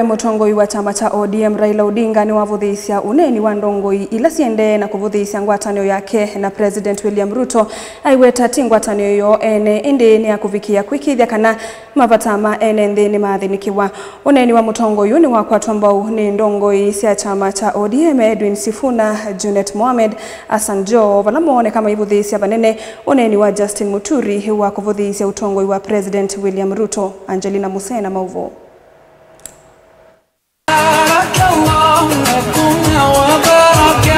Mutongoi wa chama cha ODM Raila Odinga ni wavuthisya uneni wa ndongoi ila siende na kuvuthisya ngwatanio yake na President William Ruto aiweta ngwatanio yo ene indi ni akuvikia kwikithya kana mavatama ene nthini mathinikiwa. Uneni wa mutongoi ni wakwatwa mbau ni ndongoi cia chama cha ODM Edwin Sifuna, Junet Mohamed, Hassan Joho vala moone kama ivuthisya vanene uneni wa Justin Muturi wa kuvuthisya utongoi wa President William Ruto. Angelina Musena Mauvo.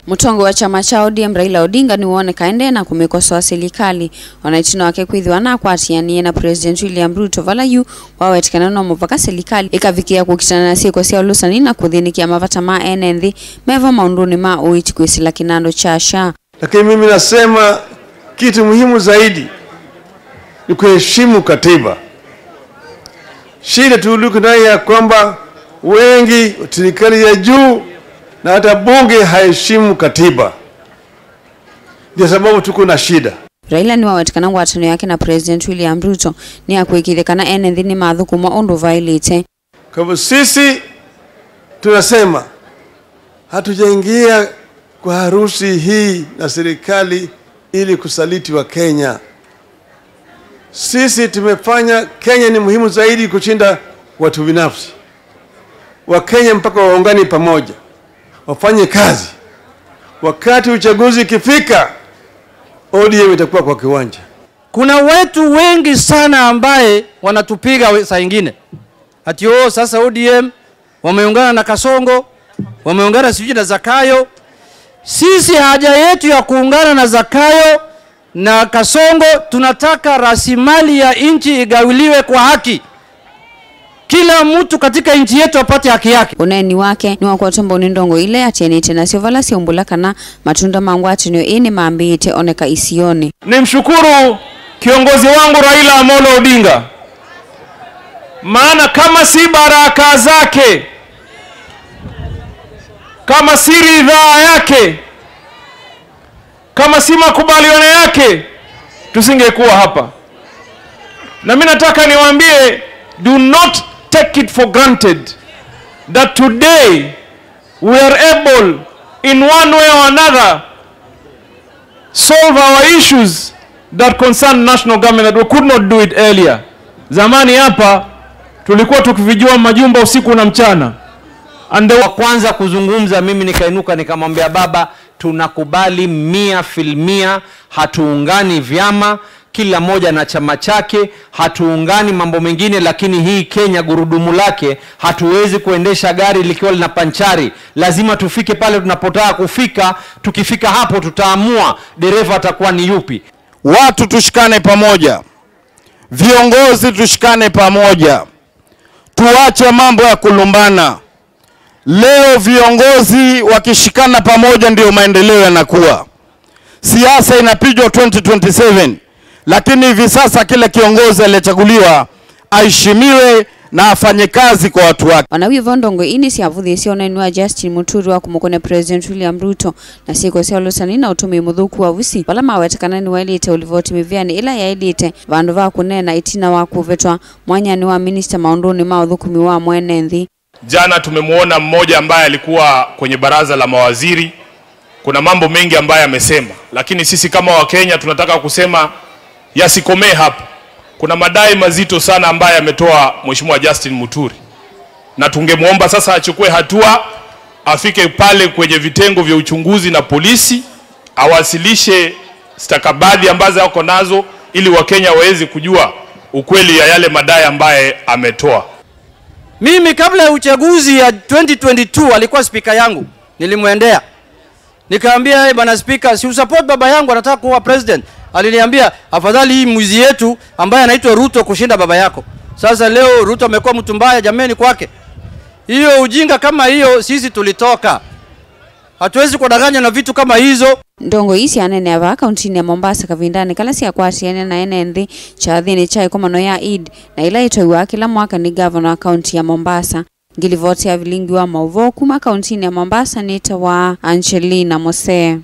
Mutongo wa chama cha ODM Raila Odinga ni uone kaende na kumekosoa serikali wanaitina wake kwithwa na kwatianie na President William Ruto vala yu wawetikana no mupaka serikali ikavikia kukitana na sieko cia ulusani na kuthinikia mavata ma enenthi meva maunduni ma uiti kwisila kinando cha SHA. Lakini mimi nasema kitu muhimu zaidi ni kuheshimu katiba. Shida tuliko nayo ya kwamba wengi serikali ya juu na hata bunge haheshimu katiba. Ndio sababu tuko na shida. Raila ni wawetikana ngwatanio yake na President William Ruto ni akuikithikana enenthi ni mathukuma undu vailite. Kwa hivyo sisi tunasema hatujaingia kwa harusi hii na serikali ili kusaliti wa Kenya. Sisi tumefanya Kenya ni muhimu zaidi kushinda watu binafsi. Wa Kenya mpaka waungane pamoja, wafanye kazi. Wakati uchaguzi ikifika, ODM itakuwa kwa kiwanja. Kuna wetu wengi sana ambaye wanatupiga saa nyingine. Ati sasa ODM wameungana na Kasongo, wameungana sijui na Zakayo. Sisi haja yetu ya kuungana na Zakayo na Kasongo, tunataka rasilimali ya nchi igawiliwe kwa haki. Kila mtu katika nchi yetu apate haki yake. Uneni wake ni wakwatomba unindongo ile atienite na siovala siombula kana matunda mangwatinio ini maambite oneka isione. Nimshukuru kiongozi wangu Raila Amolo Odinga. Maana kama si baraka zake, kama si ridhaa yake, kama si makubaliano yake, tusingekuwa hapa. Na mimi nataka niwaambie, do not take it for granted that today we are able in one way or another solve our issues that concern national government that we could not do it earlier. Zamani hapa tulikuwa tukivijua majumba usiku na mchana. Wa kwanza kuzungumza mimi nikainuka nikamwambia baba, tunakubali 100%, hatuungani vyama, kila moja na chama chake, hatuungani mambo mengine, lakini hii Kenya gurudumu lake hatuwezi kuendesha gari likiwa lina panchari. Lazima tufike pale tunapotaka kufika. Tukifika hapo tutaamua dereva atakuwa ni yupi. Watu tushikane pamoja, viongozi tushikane pamoja, tuache mambo ya kulumbana. Leo viongozi wakishikana pamoja ndio maendeleo yanakuwa. Siasa inapigwa 2027, lakini hivi sasa kila kiongozi aliyechaguliwa aheshimiwe na afanye kazi kwa watu wake. Wanawiva ndongo ini siavuthisya uneni wa Justin Muturi wa kumukone President William Ruto na sieko cia ulusani na utumi muthuku wa vusi vala mawetikana ni wailite ulivoti miviani ila yailite vandu va kunena itina wa kuvetwa mwanyani wa minister maunduni ma uthukumi wa mwenenthi. Jana tumemuona mmoja ambaye alikuwa kwenye baraza la mawaziri. Kuna mambo mengi ambaye amesema, lakini sisi kama wa Kenya tunataka kusema yasikomee hapa. Kuna madai mazito sana ambaye ametoa Mheshimiwa Justin Muturi. Na tungemuomba sasa achukue hatua, afike pale kwenye vitengo vya uchunguzi na polisi, awasilishe stakabadhi ambazo yako nazo ili Wakenya waweze kujua ukweli ya yale madai ambaye ametoa. Mimi kabla ya uchaguzi ya 2022 alikuwa speaker yangu. Nilimwendea. Nikaambia bwana speaker, si usupport baba yangu anataka kuwa president. Aliniambia afadhali hii mwizi yetu ambaye anaitwa Ruto kushinda baba yako. Sasa leo Ruto amekuwa mtu mbaya jameni kwake. Hiyo ujinga kama hiyo sisi tulitoka. Hatuwezi kudanganya na vitu kama hizo. Ndongo isi anene ava akaunti ya Mombasa kavindani kala si akwatiane na enenthi cha thini cha ikomano ya Eid na ila itoiwa kila mwaka ni governor akaunti ya Mombasa. Ngilivoti ya vilingi wa Mauvo kuma akaunti ya Mombasa nita wa Angelina Musena.